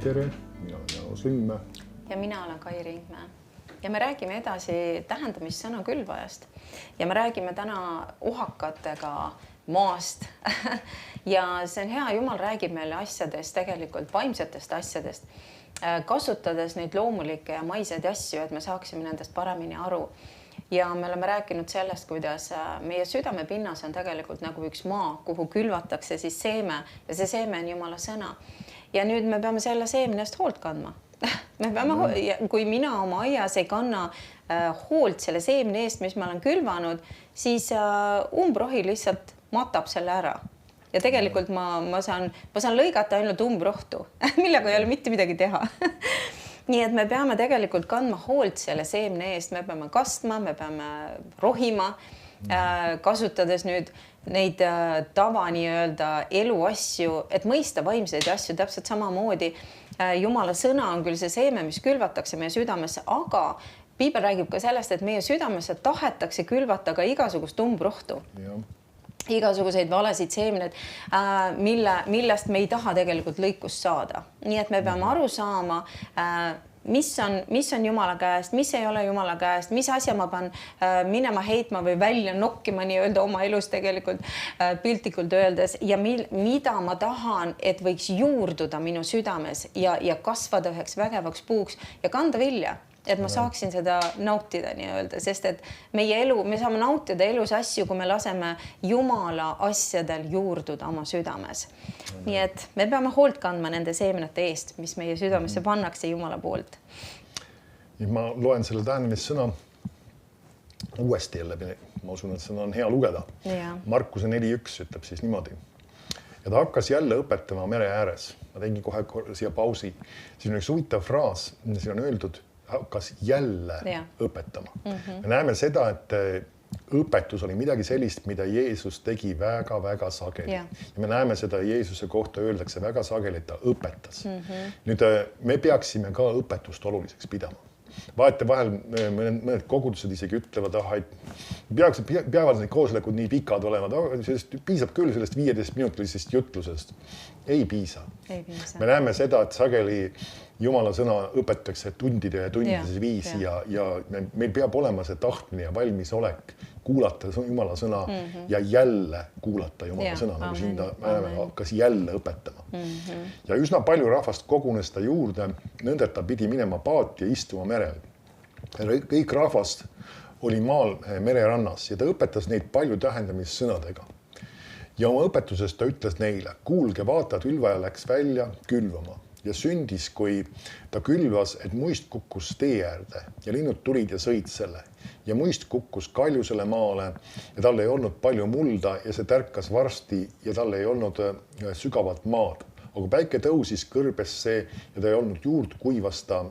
tere, mina olen Jaanus Lindmäe. Ja mina olen Kai Ringmäe. Ja me räägime edasi tähendamissõna külvajast. Ja me räägime täna uhakatega maast. Ja see on hea, Jumal räägib meile asjadest, tegelikult vaimsetest asjadest, kasutades neid loomulikke ja maiseid asju, et me saaksime nendest paremini aru. Ja me oleme rääkinud sellest, kuidas meie südamepinnas on tegelikult nagu üks maa, kuhu külvatakse siis seeme ja see seeme on Jumala sõna. Ja nüüd me peame selle seemnest hoolt kandma. Me peame, kui mina oma aias ei kanna hoolt selle seemne eest, mis ma olen külvanud, siis umbrohi lihtsalt matab selle ära. Ja tegelikult ma saan lõigata ainult umbrohtu, millega ei ole mitte midagi teha. Nii et me peame tegelikult kandma hoolt selle seemne eest, me peame kastma, me peame rohima, kasutades nüüd neid tava nii-öelda eluasju, et mõista vaimseid asju täpselt samamoodi. Jumala sõna on küll see seeme, mis külvatakse meie südamesse, aga Piibel räägib ka sellest, et meie südamesse tahetakse külvata ka igasugust umbrohtu. Igasuguseid valesid seemned, millest me ei taha tegelikult lõikust saada. Nii et me peame aru saama, mis on Jumala käest, mis ei ole Jumala käest, mis asja ma pean minema heitma või välja nokkima nii-öelda oma elus tegelikult piltlikult öeldes ja mida ma tahan, et võiks juurduda minu südames ja kasvada üheks vägevaks puuks ja kanda vilja. Et ma saaksin seda nautida nii-öelda, sest et meie elu, me saame nautida elus asju, kui me laseme Jumala asjadel juurduda oma südames. Nii et me peame hoolt kandma nende seemnete eest, mis meie südamesse pannakse Jumala poolt. Ma loen selle tähendamissõna uuesti jälle. Ma usun, et sõna on hea lugeda. Ja. Markuse 4.1 ütleb siis niimoodi. Ja ta hakkas jälle õpetama mere ääres. Ma tegin kohe siia pausi. Siin on üks huvitav fraas, siin on öeldud, hakkas jälle õpetama. Me näeme seda, et õpetus oli midagi sellist, mida Jeesus tegi väga-väga sageli. Ja me näeme seda Jeesuse kohta öeldakse väga sageli, et ta õpetas. Nüüd me peaksime ka õpetust oluliseks pidama. Vahetevahel mõned kogudused isegi ütlevad, et peavad need kooslekud nii pikad olema. Piisab küll sellest 15 minutilisest jutlusest. Ei piisa. Me näeme seda, et sageli Jumala sõna õpetakse tundide ja tundides viisi ja meil peab olema see tahtmine ja valmis olek kuulata Jumala sõna ja jälle kuulata Jumala sõna, nagu siin ta hakkas jälle õpetama. Ja üsna palju rahvast kogunes ta juurde, nõnda ta pidi minema paati ja istuma merel. Kõik rahvast oli maal mererannas ja ta õpetas neid palju tähendamissõnadega. Ja oma õpetuses ta ütles neile, kuulge, vaata, külvaja läks välja külvama. Ja sündis, kui ta külvas, et muist kukkus tee äärde ja linnud tulid ja sõid selle. Ja muist kukkus kaljusele maale ja tal ei olnud palju mulda ja see tärkas varsti ja tal ei olnud sügavat maad. Aga päike tõusis, kõrbes see ja ta ei olnud juurt kuivasta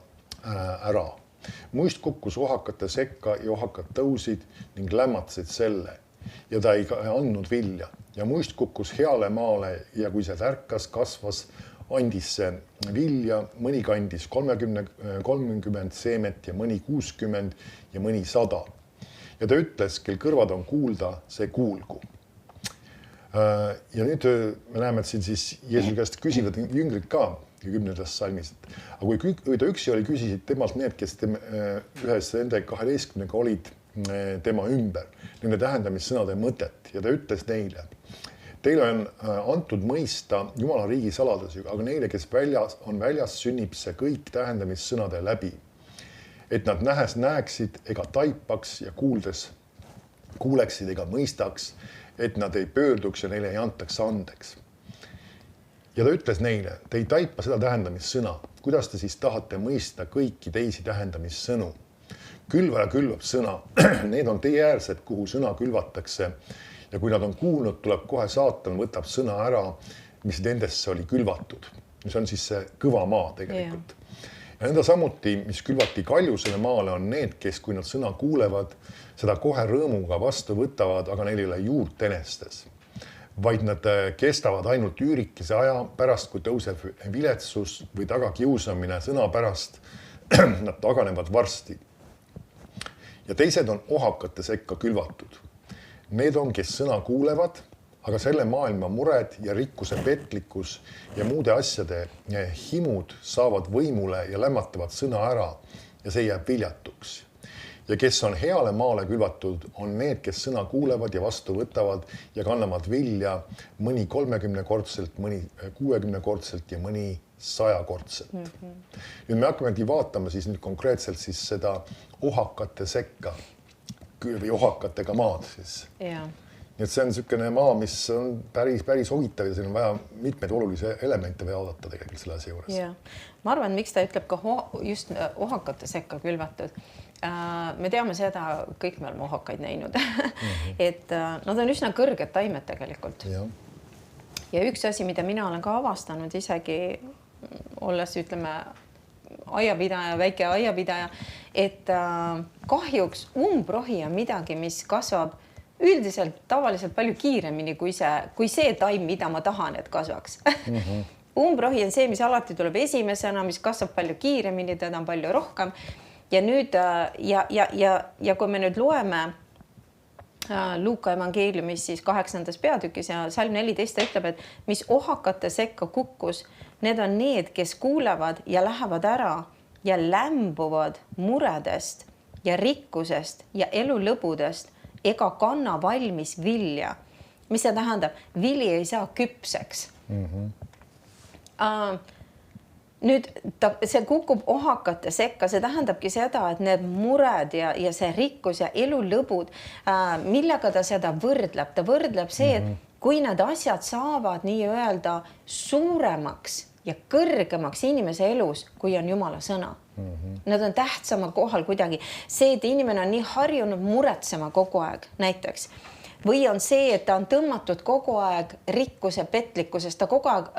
ära. Muist kukkus ohakate sekka ja ohakad tõusid ning lämmatsid selle ja ta ei andnud vilja. Ja muist kukkus heale maale ja kui see tärkas, kasvas, andis see vilja, mõni kandis 30 seemet ja mõni 60 ja mõni 100. Ja ta ütles, kel kõrvad on kuulda, see kuulgu. Ja nüüd me näeme, et siin siis Jeesuse käest küsivad jüngrid ka 10. salmis. Aga kui ta üksi oli, küsisid temalt need, kes ühes nende 12 olid tema ümber, nende tähendamissõnade mõtet ja ta ütles neile, teile on antud mõista Jumala riigi saladusi, aga neile, kes on väljas, sünnib see kõik tähendamissõnade läbi. Et nad näeksid ega taipaks ja kuuleksid ega mõistaks, et nad ei pöörduks ja neile ei antaks andeks. Ja ta ütles neile, te ei taipa seda tähendamissõna. Kuidas te siis tahate mõista kõiki teisi tähendamissõnu? Külvaja külvab sõna. Need on teeäärsed, kuhu sõna külvatakse. Ja kui nad on kuulnud, tuleb kohe saatan, võtab sõna ära, mis nendesse oli külvatud. See on siis see kõva maa tegelikult. Ja nende samuti, mis külvati kaljusele maale, on need, kes kui nad sõna kuulevad, seda kohe rõõmuga vastu võtavad, aga neil ei ole juurt enestes. Vaid nad kestavad ainult üürikese aja pärast, kui tõuseb viletsus või tagakiusamine sõna pärast, nad taganevad varsti. Ja teised on ohakate sekka külvatud. Need on, kes sõna kuulevad aga selle maailma mured ja rikkuse petlikkus ja muude asjade himud saavad võimule ja lämmatavad sõna ära ja see jääb viljatuks. Ja kes on heale maale külvatud, on need, kes sõna kuulevad ja vastu võtavad ja kannavad vilja mõni 30-kordselt, mõni 60-kordselt ja mõni 100-kordselt. Nüüd me hakkamegi vaatama siis nüüd konkreetselt siis seda ohakate sekka või ohakatega maad siis. Ja. Nii et see on niisugune maa, mis on päris huvitav ja siin on vaja mitmeid olulisi elemente vaja oodata tegelikult selle asja juures. Ja. Ma arvan, miks ta ütleb ka just ohakate sekka külvatud. Me teame seda, kõik me oleme ohakaid näinud, et nad on üsna kõrged taimed tegelikult. Ja üks asi, mida mina olen ka avastanud isegi olles, ütleme, aiapidaja, väike aiapidaja, et kahjuks umbrohi on midagi, mis kasvab üldiselt tavaliselt palju kiiremini kui see taim, mida ma tahan, et kasvaks. Umbrohi on see, mis alati tuleb esimesena, mis kasvab palju kiiremini, teda on palju rohkem. Ja nüüd ja kui me nüüd loeme Luuka evangeeliumis siis 8. peatükis ja salm 14 ütleb, et mis ohakate sekka kukkus, need on need, kes kuulevad ja lähevad ära ja lämbuvad muredest ja rikkusest ja elulõbudest ega kanna valmis vilja. Mis see tähendab? Vili ei saa küpseks. Nüüd see kukub ohakate sekka, see tähendabki seda, et need mured ja see rikkus ja elulõbud, millega ta seda võrdleb? Ta võrdleb see, et kui need asjad saavad nii-öelda suuremaks ja kõrgemaks inimese elus, kui on Jumala sõna. Nad on tähtsama kohal kuidagi. See, et inimene on nii harjunud muretsema kogu aeg näiteks. Või on see, et ta on tõmmatud kogu aeg rikkuse petlikkusest, ta kogu aeg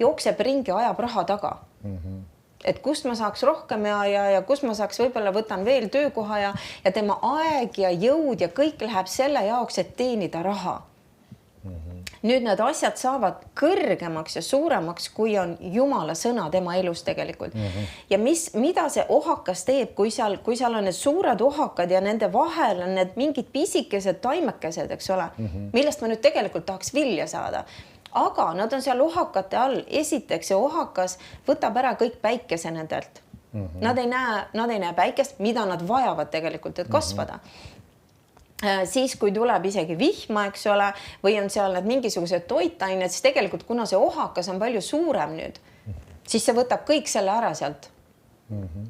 jookseb ringi, ajab raha taga. Et kust ma saaks rohkem ja kust ma saaks võib-olla võtan veel töökoha ja tema aeg ja jõud ja kõik läheb selle jaoks, et teenida raha. Nüüd need asjad saavad kõrgemaks ja suuremaks, kui on Jumala sõna tema elus tegelikult. Ja mida see ohakas teeb, kui seal on need suured ohakad ja nende vahel on need mingid pisikesed taimekesed, eks ole, millest ma nüüd tegelikult tahaks vilja saada. Aga nad on seal ohakate all. Esiteks see ohakas võtab ära kõik päikese nendelt. Nad ei näe päikest, mida nad vajavad tegelikult, et kasvada. Siis, kui tuleb isegi vihma, eks ole, või on seal need mingisugused toitained, siis tegelikult, kuna see ohakas on palju suurem nüüd, siis see võtab kõik selle ära sealt.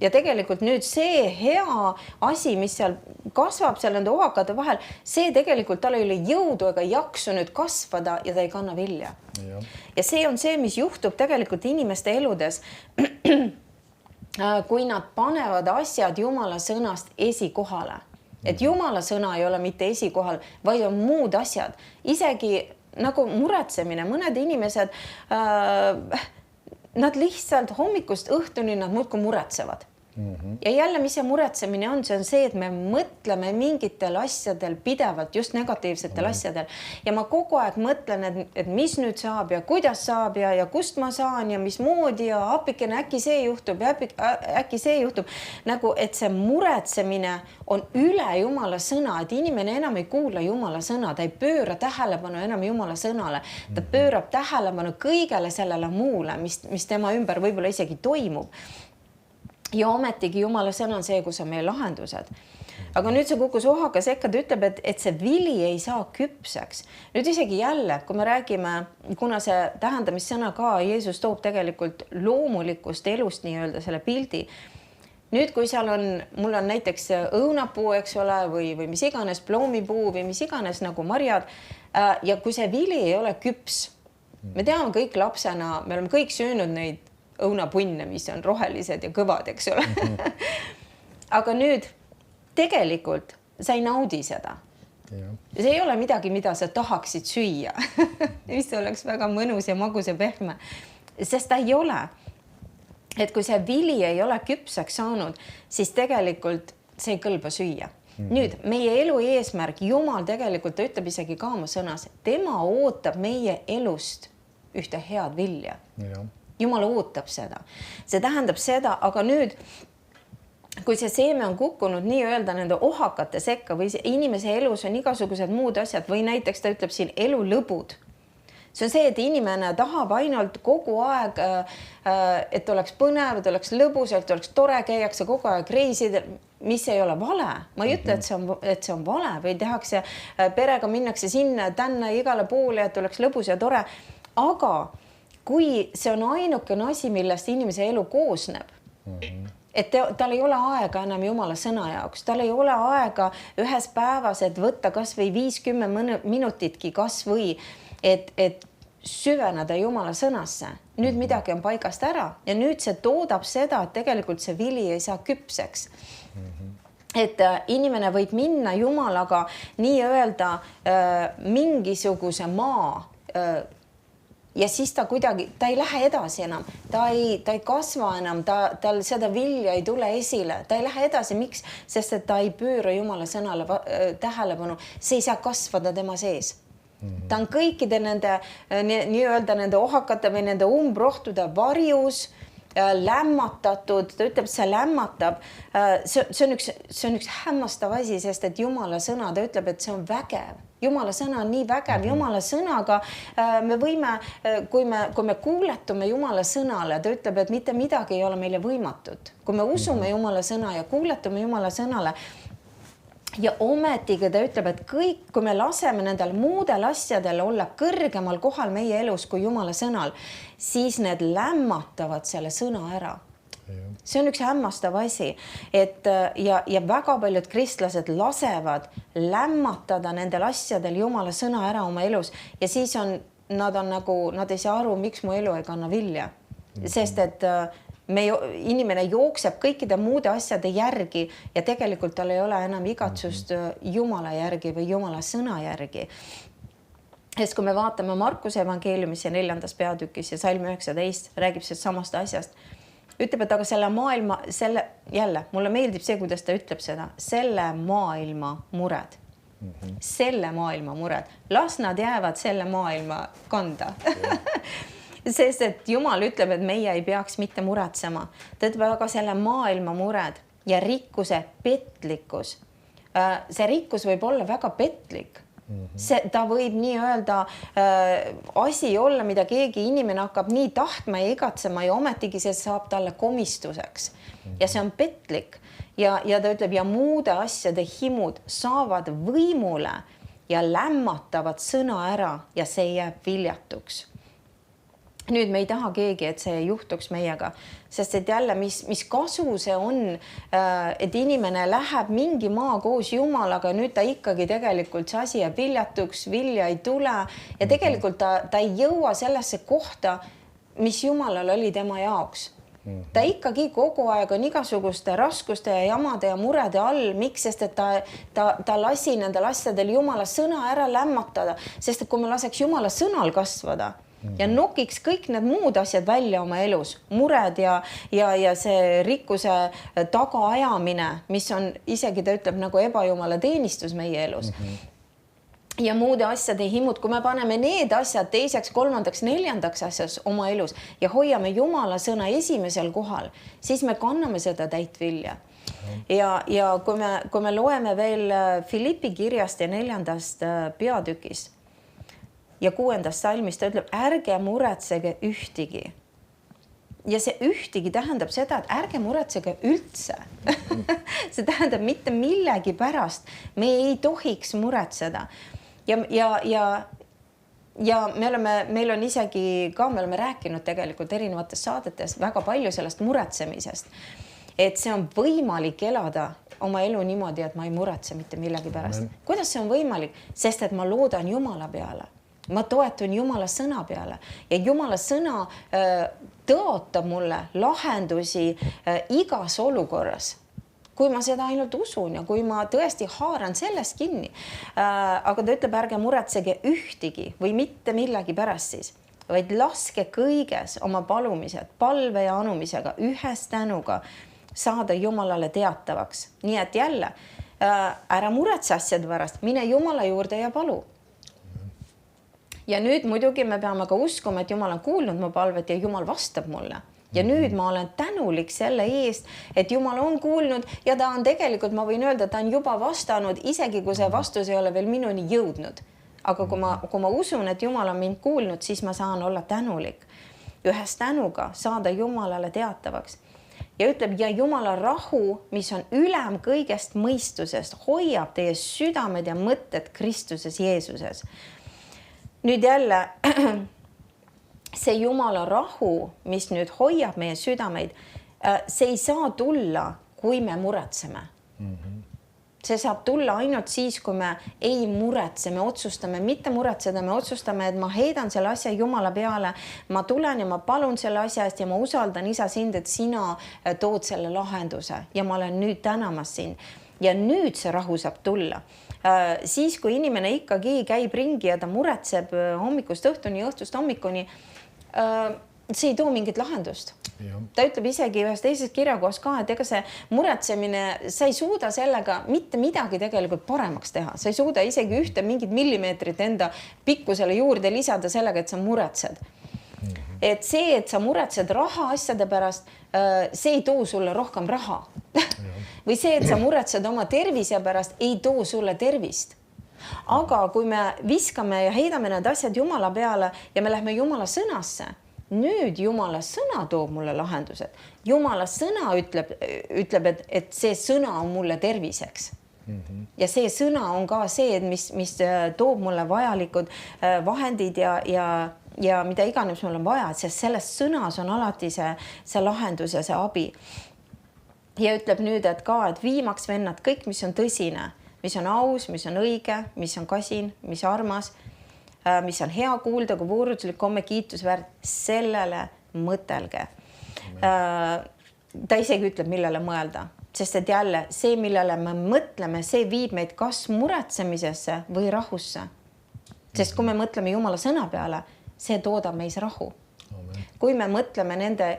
Ja tegelikult nüüd see hea asi, mis seal kasvab seal nende ohakate vahel, see tegelikult tal ei ole jõudu ega jaksu nüüd kasvada ja ta ei kanna vilja. Ja see on see, mis juhtub tegelikult inimeste eludes, kui nad panevad asjad Jumala sõnast esikohale. Et Jumala sõna ei ole mitte esikohal, vaid on muud asjad. Isegi nagu muretsemine, mõned inimesed, nad lihtsalt hommikust õhtuni nad muudkui muretsevad. Ja jälle, mis see muretsemine on? See on see, et me mõtleme mingitel asjadel pidevalt, just negatiivsetel asjadel. Ja ma kogu aeg mõtlen, et mis nüüd saab ja kuidas saab ja kust ma saan ja mismoodi ja apikene äkki see juhtub ja äkki see juhtub. Nagu, et see muretsemine on üle Jumala sõna, et inimene enam ei kuula Jumala sõna, ta ei pööra tähelepanu enam Jumala sõnale. Ta pöörab tähelepanu kõigele sellele muule, mis tema ümber võib-olla isegi toimub. Ja ometigi Jumala sõna on see, kus on meie lahendused. Aga nüüd see kukkus ohakas sekka, ta ütleb, et see vili ei saa küpseks. Nüüd isegi jälle, kui me räägime, kuna see tähendamissõna ka, Jeesus toob tegelikult loomulikust elust nii-öelda selle pildi. Nüüd, kui seal on, mul on näiteks õunapuu, eks ole, või mis iganes ploomipuu või mis iganes nagu marjad. Ja kui see vili ei ole küps, me teame kõik lapsena, me oleme kõik söönud neid õunapunne, mis on rohelised ja kõvad, eks ole. Aga nüüd tegelikult sa ei naudi seda. See ei ole midagi, mida sa tahaksid süüa. Mis oleks väga mõnus ja magus ja pehme. Sest ta ei ole. Et kui see vili ei ole küpseks saanud, siis tegelikult see ei kõlba süüa. Nüüd, meie elu eesmärk, Jumal tegelikult ta ütleb isegi ka oma sõnas, tema ootab meie elust ühte head vilja. Jumal ootab seda. See tähendab seda, aga nüüd, kui see seeme on kukkunud nii-öelda nende ohakate sekka või inimese elus on igasugused muud asjad või näiteks ta ütleb siin elulõbud. See on see, et inimene tahab ainult kogu aeg, et oleks põnev, et oleks lõbus, et oleks tore, käiakse kogu aeg reisidel, mis ei ole vale. Ma ei ütle, et see on vale või tehakse perega, minnakse sinna, tänna igale poole, et oleks lõbus ja tore. Aga kui see on ainukene asi, millest inimese elu koosneb, et tal ei ole aega enam Jumala sõna jaoks, tal ei ole aega ühes päevas, et võtta kas või 5-10 minutitki kas või, et süveneda Jumala sõnasse. Nüüd midagi on paigast ära ja nüüd see toodab seda, et tegelikult see vili ei saa küpseks. Et inimene võib minna Jumalaga nii-öelda mingisuguse maa ja siis ta kuidagi, ta ei lähe edasi enam, ta ei kasva enam, tal seda vilja ei tule esile, ta ei lähe edasi, miks? Sest et ta ei pööra Jumala sõnale tähelepanu, see ei saa kasvada tema sees. Ta on kõikide nende nii-öelda nende ohakate või nende umbrohtude varjus, lämmatatud, ta ütleb, see lämmatab. See on üks hämmastav asi, sest et Jumala sõna, ta ütleb, et see on vägev. Jumala sõna on nii vägev, Jumala sõnaga me võime, kui me kuuletume Jumala sõnale, ta ütleb, et mitte midagi ei ole meile võimatut. Kui me usume Jumala sõna ja kuuletume Jumala sõnale, ja ometigi ta ütleb, et kõik, kui me laseme nendel muudel asjadel olla kõrgemal kohal meie elus kui Jumala sõnal, siis need lämmatavad selle sõna ära. See on üks hämmastav asi, et ja väga paljud kristlased lasevad lämmatada nendel asjadel Jumala sõna ära oma elus ja siis nad ei saa aru, miks mu elu ei kanna vilja. Sest et inimene jookseb kõikide muude asjade järgi ja tegelikult tal ei ole enam igatsust Jumala järgi või Jumala sõna järgi. Sest kui me vaatame Markuse evangeeliumis 4. peatükis ja salm 19 räägib sellest samast asjast, ütleb, et aga mulle meeldib see, kuidas ta ütleb seda, selle maailma mured. Selle maailma mured. Las nad jäävad selle maailma kanda. Sest et Jumal ütleb, et meie ei peaks mitte muretsema. Ta ütleb, aga selle maailma mured ja rikkuse petlikkus. See rikkus võib olla väga petlik. Ta võib nii-öelda asi olla, mida keegi inimene hakkab nii tahtma ja igatsema ja ometigi see saab talle komistuseks. Ja see on petlik. Ja ta ütleb, ja muude asjade himud saavad võimule ja lämmatavad sõna ära ja see jääb viljatuks. Nüüd me ei taha keegi, et see juhtuks meiega, sest et jälle, mis kasu see on, et inimene läheb mingi maa koos Jumalaga ja nüüd ta ikkagi tegelikult see asi jääb viljatuks, vilja ei tule ja tegelikult ta ei jõua sellesse kohta, mis Jumalal oli tema jaoks. Ta ikkagi kogu aeg on igasuguste raskuste ja jamade ja murede all, miks, sest et ta lasi nendel asjadel Jumala sõna ära lämmatada, sest et kui me laseks Jumala sõnal kasvada ja nokiks kõik need muud asjad välja oma elus, mured ja see rikkuse tagaajamine, mis on isegi, ta ütleb, nagu ebajumala teenistus meie elus. Ja muude asjade himud, kui me paneme need asjad teiseks, kolmandaks, neljandaks asjas oma elus ja hoiame Jumala sõna esimesel kohal, siis me kanname seda täit vilja. Ja kui me loeme veel Filippi kirjast ja 4. peatükist, ja 6. salmist ta ütleb, ärge muretsege ühtigi. Ja see ühtigi tähendab seda, et ärge muretsege üldse. See tähendab mitte millegi pärast. Me ei tohiks muretseda. Ja meil on isegi ka, me oleme rääkinud tegelikult erinevates saadetes väga palju sellest muretsemisest. Et see on võimalik elada oma elu niimoodi, et ma ei muretse mitte millegi pärast. Kuidas see on võimalik? Sest et ma loodan Jumala peale. Ma toetun Jumala sõna peale ja Jumala sõna tõotab mulle lahendusi igas olukorras, kui ma seda ainult usun ja kui ma tõesti haaran sellest kinni. Aga ta ütleb, ärge muretsege ühtigi või mitte millegi pärast siis, vaid laske kõiges oma palumised, palve ja anumisega, ühes tänuga saada Jumalale teatavaks. Nii et jälle, ära muretse asjade pärast, mine Jumala juurde ja palu. Ja nüüd muidugi me peame ka uskuma, et Jumal on kuulnud mu palvet ja Jumal vastab mulle. ja nüüd ma olen tänulik selle eest, et Jumal on kuulnud ja ta on tegelikult, ma võin öelda, ta on juba vastanud, isegi kui see vastus ei ole veel minuni jõudnud. Aga kui ma usun, et Jumal on mind kuulnud, siis ma saan olla tänulik. Ühes tänuga saada Jumalale teatavaks. Ja ütleb, ja Jumala rahu, mis on ülem kõigest mõistusest, hoiab teie südamed ja mõtted Kristuses Jeesuses. Nüüd jälle see Jumala rahu, mis nüüd hoiab meie südameid, see ei saa tulla, kui me muretseme. See saab tulla ainult siis, kui me ei muretse, me otsustame mitte muretseda, me otsustame, et ma heidan selle asja Jumala peale, ma tulen ja ma palun selle asja eest ja ma usaldan Isa sind, et sina tood selle lahenduse ja ma olen nüüd tänamas sind. Ja nüüd see rahu saab tulla. Siis, kui inimene ikkagi käib ringi ja ta muretseb hommikust õhtuni, õhtust hommikuni, see ei too mingit lahendust. Ta ütleb isegi ühes teises kirjakohas ka, et ega see muretsemine, sa ei suuda sellega mitte midagi tegelikult paremaks teha. Sa ei suuda isegi ühte mingit millimeetrit enda pikkusele juurde lisada sellega, et sa muretsed. Et see, et sa muretsed raha asjade pärast, see ei too sulle rohkem raha. Või see, et sa muretsed oma tervise pärast, ei too sulle tervist. Aga kui me viskame ja heidame need asjad Jumala peale ja me lähme Jumala sõnasse, nüüd Jumala sõna toob mulle lahendused. Jumala sõna ütleb, et see sõna on mulle terviseks. Ja see sõna on ka see, mis toob mulle vajalikud vahendid ja mida iganes mul on vaja, sest selles sõnas on alati see lahendus ja see abi. Ja ütleb nüüd, et ka, et viimaks vennad kõik, mis on tõsine, mis on aus, mis on õige, mis on kasin, mis armas, mis on hea kuulda, kui võõrutuslik komme kiitusväärt, sellele mõtelge. Ta isegi ütleb, millele mõelda, sest et jälle see, millele me mõtleme, see viib meid kas muretsemisesse või rahusse. Sest kui me mõtleme Jumala sõna peale, see toodab meis rahu. Kui me mõtleme nende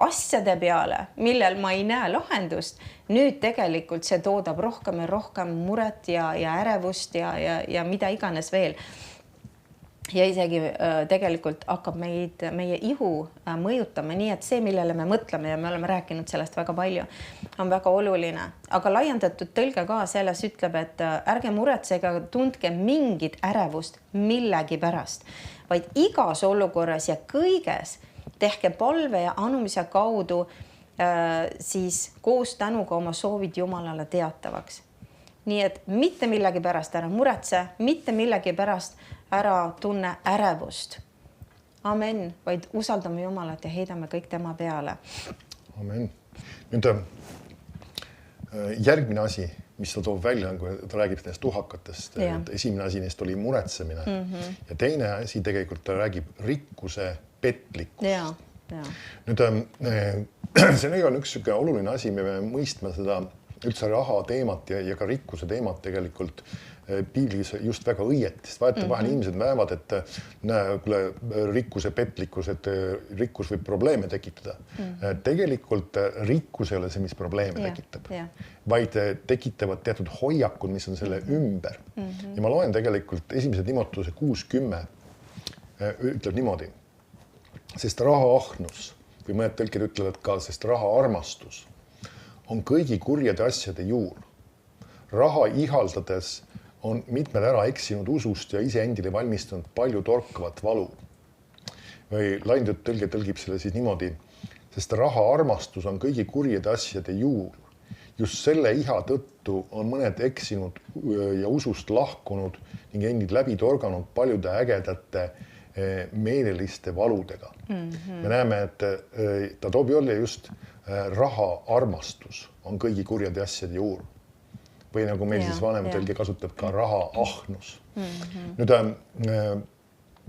asjade peale, millel ma ei näe lahendust, nüüd tegelikult see toodab rohkem ja rohkem muret ja ärevust ja mida iganes veel. Ja isegi tegelikult hakkab meie ihu mõjutama, nii et see, millele me mõtleme ja me oleme rääkinud sellest väga palju, on väga oluline. Aga laiendatud tõlge ka selles ütleb, et ärge muretsege, tundke mingit ärevust millegi pärast, vaid igas olukorras ja kõiges tehke palve ja anumise kaudu siis koos tänuga oma soovid Jumalale teatavaks. Nii et mitte millegi pärast ära muretse, mitte millegi pärast ära tunne ärevust. Amen, vaid usaldame Jumalat ja heidame kõik tema peale. Amen. Nüüd järgmine asi, mis ta toob välja, kui ta räägib nendest tuhakatest. Esimene asi neist oli muretsemine. Ja teine asi tegelikult ta räägib rikkuse petlikust. Nüüd see on üks oluline asi, me peame mõistma seda üldse raha teemat ja ka rikkuse teemat tegelikult piiblis just väga õieti, sest vaata vahel inimesed näevad, et rikkuse petlikkus, et rikkus võib probleeme tekitada. Tegelikult rikkus ei ole see, mis probleeme tekitab, vaid tekitavad teatud hoiakud, mis on selle ümber. Ja ma loen tegelikult 1. Timotuse 6:10 ütleb niimoodi, sest raha ahnus, või mõned tõlked ütlevad ka, sest raha armastus on kõigi kurjade asjade juur. Raha ihaldades on mitmed ära eksinud usust ja iseendile valmistanud palju torkavat valu. Või laindatud tõlge tõlgib selle siis niimoodi, sest raha armastus on kõigi kurjade asjade juur. Just selle iha tõttu on mõned eksinud ja usust lahkunud ning endid läbi torganud paljude ägedate meeleliste valudega. Me näeme, et ta toob jälle just raha armastus on kõigi kurjade asjade juur. Või nagu meil siis vanem tõlge kasutab ka raha ahnus. Nüüd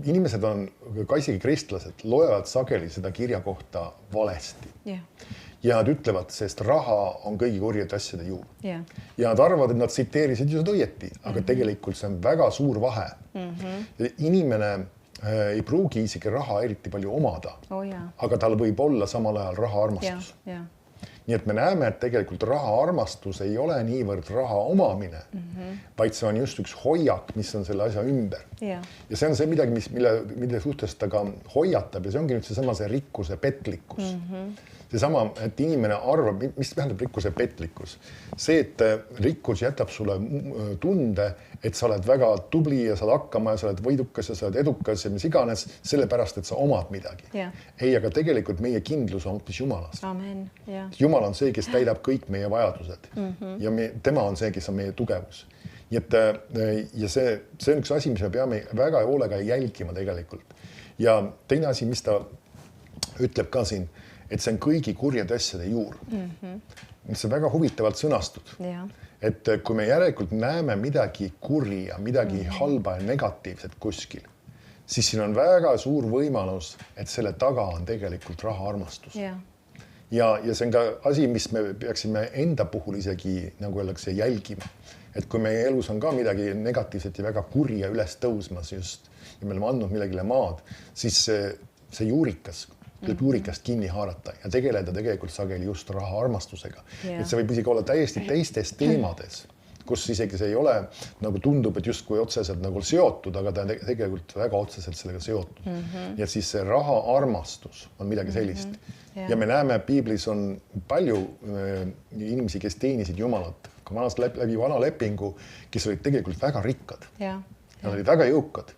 inimesed on, ka isegi kristlased, loevad sageli seda kirja kohta valesti. Ja nad ütlevad, sest raha on kõigi kurjade asjade juur. Ja nad arvavad, et nad tsiteerisid just õieti, aga tegelikult see on väga suur vahe. Inimene ei pruugi isegi raha eriti palju omada, aga tal võib olla samal ajal raha armastus. Nii et me näeme, et tegelikult raha armastus ei ole niivõrd raha omamine, vaid see on just üks hoiak, mis on selle asja ümber. Ja see on see midagi, mille suhtes ta ka hoiatab ja see ongi nüüd seesama see rikkuse petlikkus. Seesama, et inimene arvab, mis tähendab rikkuse petlikkus. See, et rikkus jätab sulle tunde, et sa oled väga tubli ja saad hakkama ja sa oled võidukas ja sa oled edukas ja mis iganes, sellepärast, et sa omad midagi. Ei, aga tegelikult meie kindlus on hoopis Jumalast. Amen. Jumal on see, kes täidab kõik meie vajadused ja tema on see, kes on meie tugevus. Ja see on üks asi, mis me peame väga hoolega jälgima tegelikult. Ja teine asi, mis ta ütleb ka siin, et see on kõigi kurjade asjade juur. See on väga huvitavalt sõnastud. Et kui me järelikult näeme midagi kurja, midagi halba ja negatiivset kuskil, siis siin on väga suur võimalus, et selle taga on tegelikult raha armastus. Ja see on ka asi, mis me peaksime enda puhul isegi, nagu öeldakse, jälgima. Et kui meie elus on ka midagi negatiivset ja väga kurja üles tõusmas just ja me oleme andnud millegile maad, siis see juurikas tuleb juurikast kinni haarata ja tegeleda tegelikult sageli just raha armastusega. Et see võib isegi olla täiesti teistes teemades, kus isegi see ei ole, nagu tundub, et just kui otseselt nagu seotud, aga ta on tegelikult väga otseselt sellega seotud. Ja siis see raha armastus on midagi sellist. Ja me näeme, piiblis on palju inimesi, kes teenisid Jumalat, läbi vana lepingu, kes olid tegelikult väga rikkad. Nad olid väga jõukad,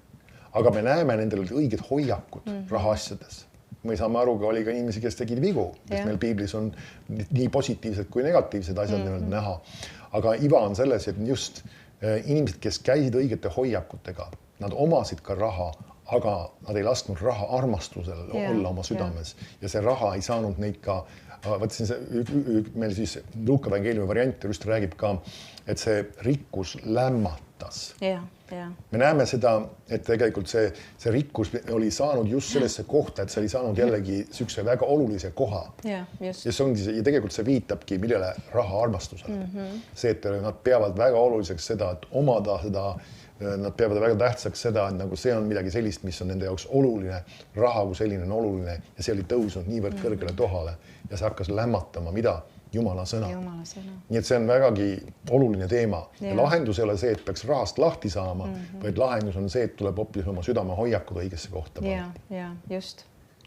aga me näeme nendel õiged hoiakud rahaasjades. Me saame aru, oli ka inimesi, kes tegid vigu, sest meil piiblis on nii positiivsed kui negatiivsed asjad näha. Aga iva on selles, et just inimesed, kes käisid õigete hoiakutega, nad omasid ka raha, aga nad ei lasknud raha armastusel olla oma südames. Ja see raha ei saanud neid ka, meil siis Luuka evangeeliumi variant just räägib ka, et see rikkus lämmatas. Me näeme seda, et tegelikult see rikkus oli saanud just sellesse kohta, et see oli saanud jällegi sükse väga olulise koha. Ja tegelikult see viitabki millele raha armastusele. See, et nad peavad väga oluliseks seda, et omada seda, nad peavad väga tähtsaks seda, et nagu see on midagi sellist, mis on nende jaoks oluline, raha kui selline on oluline ja see oli tõusnud niivõrd kõrgele tohale ja see hakkas lämmatama, mida? Jumala sõna. Nii et see on vägagi oluline teema. Ja lahendus ei ole see, et peaks rahast lahti saama, vaid lahendus on see, et tuleb hoopis oma südame hoiakud õigesse kohta.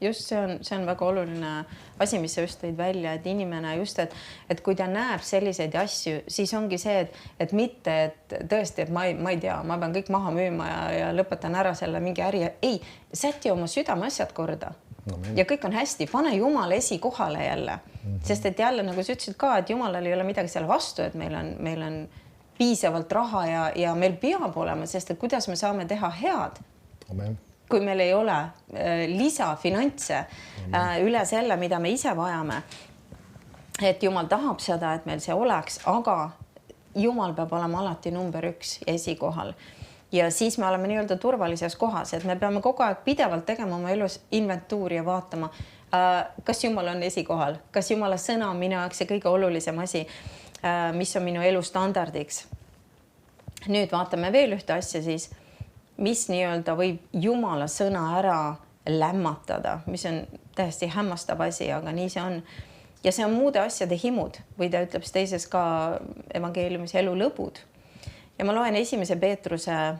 Just see on väga oluline asi, mis sa just tõid välja, et inimene just, et kui ta näeb selliseid asju, siis ongi see, et mitte, et tõesti, et ma ei tea, ma pean kõik maha müüma ja lõpetan ära selle mingi äri. Ei, säti oma südame asjad korda. Ja kõik on hästi, pane Jumal esikohale jälle, sest et jälle, nagu sa ütlesid ka, et Jumalal ei ole midagi selle vastu, et meil on piisavalt raha ja meil peab olema, sest et kuidas me saame teha head, kui meil ei ole lisafinantse üle selle, mida me ise vajame. Et Jumal tahab seda, et meil see oleks, aga Jumal peab olema alati number 1 esikohal. Ja siis me oleme nii-öelda turvalises kohas, et me peame kogu aeg pidevalt tegema oma elus inventuuri ja vaatama, kas Jumal on esikohal, kas Jumala sõna on minu jaoks see kõige olulisem asi, mis on minu elu standardiks. Nüüd vaatame veel ühte asja siis, mis nii-öelda võib Jumala sõna ära lämmatada, mis on täiesti hämmastav asi, aga nii see on. Ja see on muude asjade himud või ta ütleb teises ka evangeeliumis elu lõbud. Ja ma loen esimese Peetruse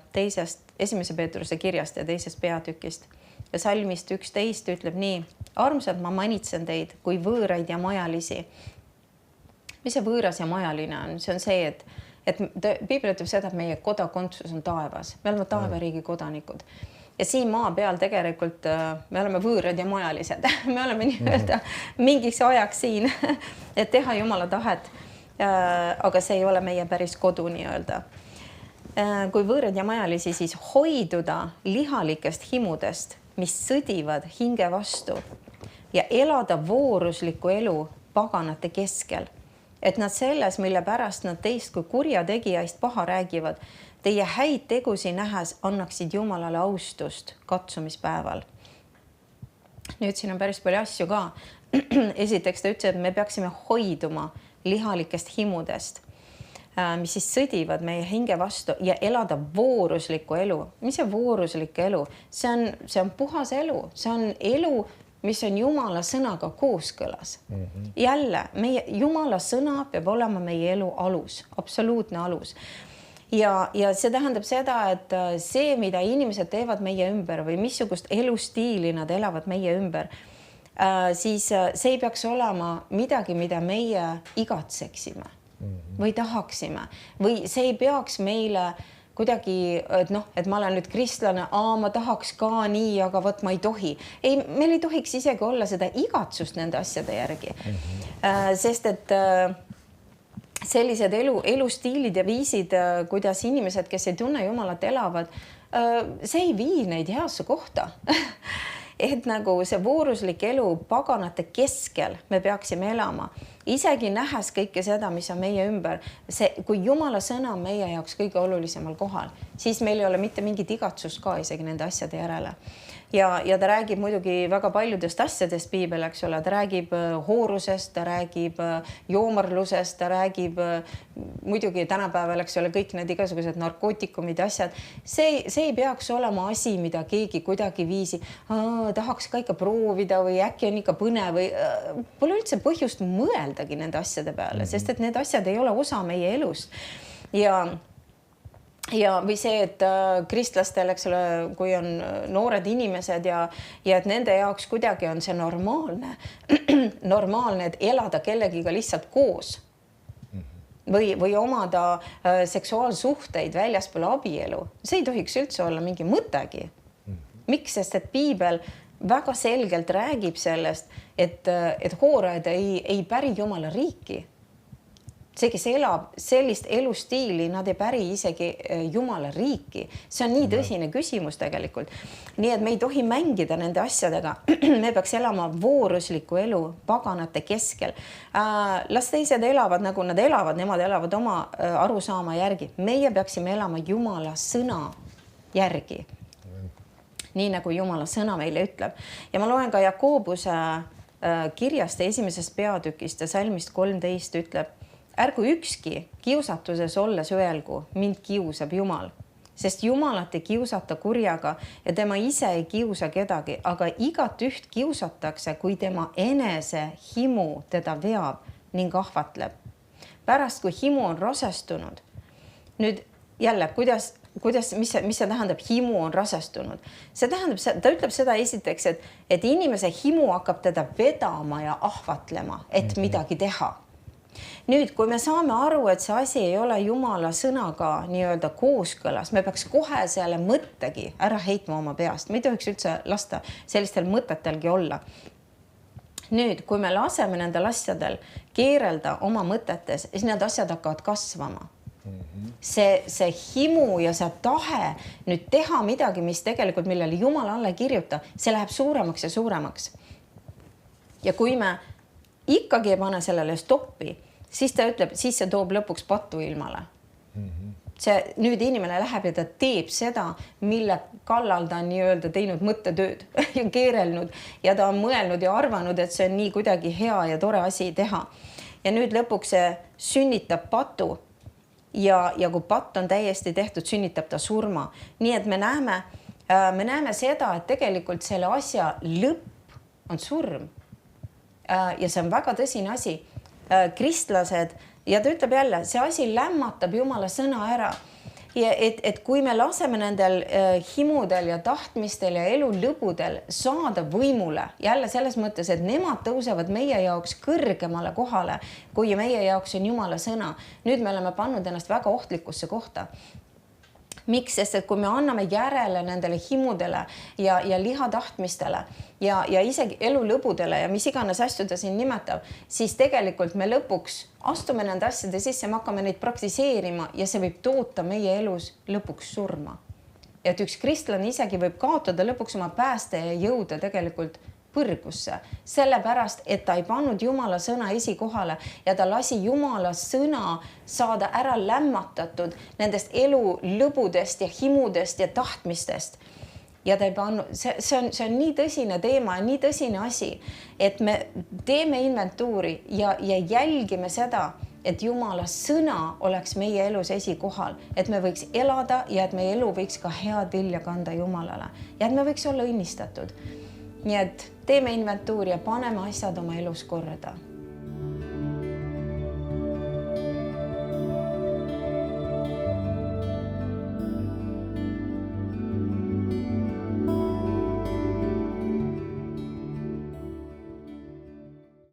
kirjast ja teisest peatükist ja salmist 11 ütleb nii: armsad, ma manitsen teid kui võõraid ja majalisi. Mis see võõras ja majaline on? See on see, et Piibel ütleb seda, et meie kodakondsus on taevas. Me oleme taevariigi kodanikud. Ja siin maa peal tegelikult me oleme võõrad ja majalised. Me oleme nii-öelda mingiks ajaks siin, et teha Jumala tahet, aga see ei ole meie päris kodu nii-öelda. Kui võõrad ja majalisi, siis hoiduda lihalikest himudest, mis sõdivad hinge vastu ja elada vooruslikku elu paganate keskel. Et nad selles, mille pärast nad teist kui kurja tegijaist paha räägivad, teie häid tegusi nähes annaksid Jumalale austust katsumispäeval. Nüüd siin on päris palju asju ka. Esiteks ta ütles, et me peaksime hoiduma lihalikest himudest, mis siis sõdivad meie hinge vastu ja elada vooruslikku elu. Mis see vooruslik elu? See on puhas elu. See on elu mis on Jumala sõnaga kooskõlas. Jälle, Jumala sõna peab olema meie elu alus, absoluutne alus. Ja see tähendab seda, et see, mida inimesed teevad meie ümber või missugust elustiili nad elavad meie ümber, siis see ei peaks olema midagi, mida meie igatseksime või tahaksime või see ei peaks meile kuidagi, et ma olen nüüd kristlane, ma tahaks ka nii, aga võt ma ei tohi. Ei, meil ei tohiks isegi olla seda igatsust nende asjade järgi. Sest et sellised elustiilid ja viisid, kuidas inimesed, kes ei tunne Jumalat, elavad, see ei vii neid heasse kohta. Et nagu see vooruslik elu paganate keskel me peaksime elama, isegi nähes kõike seda, mis on meie ümber. Kui Jumala sõna on meie jaoks kõige olulisemal kohal, siis meil ei ole mitte mingit igatsust ka isegi nende asjade järele. Ja ta räägib muidugi väga paljudest asjadest piibel, eks ole, ta räägib hoorusest, ta räägib joomarlusest, ta räägib muidugi tänapäeval, eks ole, kõik need igasugused narkootikumid asjad. See ei peaks olema asi, mida keegi kuidagi viisi, tahaks ka ikka proovida või äkki on ikka põne või pole üldse põhjust mõeldagi nende asjade peale, sest et need asjad ei ole osa meie elust. Ja või see, et kristlastel, eks ole, kui on noored inimesed ja et nende jaoks kuidagi on see normaalne, et elada kellegiga lihtsalt koos või omada seksuaalsuhteid väljaspool abielu. See ei tohiks üldse olla mingi mõttegi. Miks? Sest et piibel väga selgelt räägib sellest, et hoorajad ei päri Jumala riiki. See, kes elab sellist elustiili, nad ei päri isegi Jumala riiki. See on nii tõsine küsimus tegelikult. Nii et me ei tohi mängida nende asjadega. Me peaks elama vooruslikku elu paganate keskel. Las teised elavad nagu nad elavad, nemad elavad oma arusaama järgi. Meie peaksime elama Jumala sõna järgi. Nii nagu Jumala sõna meile ütleb. Ja ma loen ka Jakobuse kirjast esimesest peatükist ja salmist 13 ütleb: ärgu ükski kiusatuses olles öelgu, mind kiusab Jumal, sest Jumalat ei kiusata kurjaga ja tema ise ei kiusa kedagi, aga igat üht kiusatakse, kui tema enese himu teda veab ning ahvatleb. Pärast, kui himu on rasestunud. Nüüd jälle, mis see tähendab, himu on rasestunud? See tähendab, ta ütleb seda esiteks, et inimese himu hakkab teda vedama ja ahvatlema, et midagi teha. Nüüd, kui me saame aru, et see asi ei ole Jumala sõnaga nii-öelda kooskõlas, me peaks kohe selle mõttegi ära heitma oma peast. Me ei tohiks üldse lasta sellistel mõtetelgi olla. Nüüd, kui me laseme nendel asjadel keerelda oma mõtetes, siis need asjad hakkavad kasvama. See himu ja see tahe nüüd teha midagi, mis tegelikult millele Jumal alla kirjuta, see läheb suuremaks ja suuremaks. Ja kui me ikkagi ei pane sellele stoppi, siis ta ütleb, siis see toob lõpuks patu ilmale. Nüüd inimene läheb ja ta teeb seda, mille kallal ta on nii-öelda teinud mõttetööd ja keerelnud ja ta on mõelnud ja arvanud, et see on nii kuidagi hea ja tore asi teha. Ja nüüd lõpuks see sünnitab patu ja kui patt on täiesti tehtud, sünnitab ta surma. Nii et me näeme seda, et tegelikult selle asja lõpp on surm. Ja see on väga tõsine asi. Kristlased, ja ta ütleb jälle, see asi lämmatab Jumala sõna ära. Ja et kui me laseme nendel himudel ja tahtmistel ja elu lõbudel saada võimule, jälle selles mõttes, et nemad tõusevad meie jaoks kõrgemale kohale, kui meie jaoks on Jumala sõna. Nüüd me oleme pannud ennast väga ohtlikusse kohta. Miks? Sest et kui me anname järele nendele himudele ja liha tahtmistele ja isegi elu lõbudele ja mis iganes asju ta siin nimetab, siis tegelikult me lõpuks astume nende asjade sisse, me hakkame neid praktiseerima ja see võib toota meie elus lõpuks surma. Ja et üks kristlane isegi võib kaotada lõpuks oma pääste ja jõuda tegelikult põrgusse, sellepärast, et ta ei pannud Jumala sõna esikohale ja ta lasi Jumala sõna saada ära lämmatatud nendest elu lõbudest ja himudest ja tahtmistest. Ja ta ei pannud, see on nii tõsine teema ja nii tõsine asi, et me teeme inventuuri ja jälgime seda, et Jumala sõna oleks meie elus esikohal, et me võiks elada ja et meie elu võiks ka head vilja kanda Jumalale ja et me võiks olla õnnistatud. Nii et teeme inventuuri ja paneme asjad oma elus korda